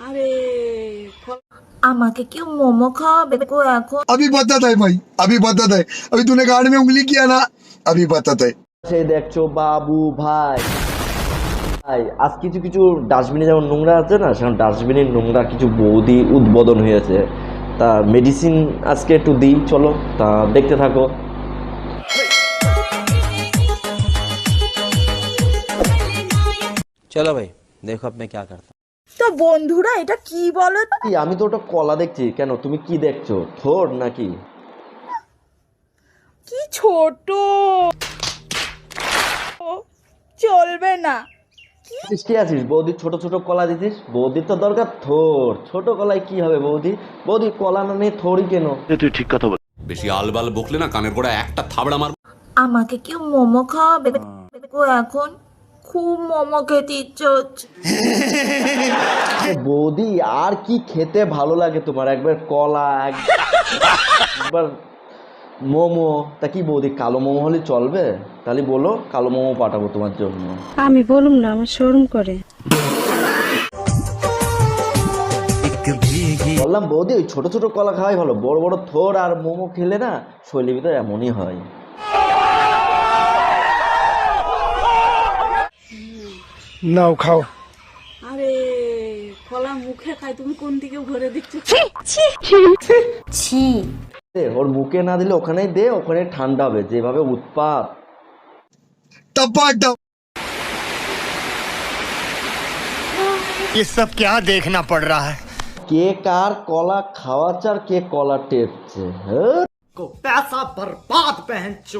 আরে আমাকে কেউ মোমো খাওয়াবে গো এখন? अभी बताता है भाई, अभी बताता है। अभी तूने गाड़ में उंगली किया ना, अभी बताता है। সেই দেখছো বাবু ভাই ভাই আজ কিছু কিছু ডাস্টবিনে যেমন নোংরা আছে না, সেরকম ডাস্টবিনের নোংরা কিছু বৌদি উদ্বোধন হয়েছে। তা মেডিসিন আজকে একটু দিই, চলো তা দেখতে থাকো। चलो भाई देखो अब मैं क्या करता हूँ। তো বন্ধুরা এটা কি বলো তো? কি, আমি তো ওটা কলা দেখছি, কেন তুমি কি দেখছো, থোর নাকি? কি ছোট, চলবে না। কি আছিস বৌদি, ছোট ছোট কলা দিছিস? বৌদির তো দরকার থোর, ছোট কলায় কি হবে বৌদি? বৌদি কলা না নিয়ে থোরই কেন? বেশি আলবাল বকলে না কানের গোড়া একটা থাবড়া মার। আমাকে কেউ মোমো খাওয়াবে গো এখন? খুব মোমো খেতে ইচ্ছে হচ্ছে। বৌদি আর কি খেতে ভালো লাগে তোমার? একবার কলা, একবার মোমো। তা কি বৌদি, কালো মোমো হলে চলবে? তাহলে বলো, কালো মোমো পাঠাবো তোমার জন্য। আমি বলুম না, আমার শরম করে। বললাম বৌদি ওই ছোট ছোট কলা খাওয়াই ভালো, বড় বড় থোর আর মোমো খেলে না শৈলী ভিতরে এমনই হয়। नाउ खाओ। আরে কলা মুখে খাই, তুমি কোন দিকে ঘুরে দেখছো? ওর মুখে না দিলে ওখানেই দে, ওখানে ঠান্ডা হবে। যেভাবে উৎপাত। टपाटप। ये सब क्या देखना पड़ रहा है? কে কার কলা খাওয়াচ্ছে আর কে কলা টেপছে। হ্যাঁ। को पैसा बर्बाद पहन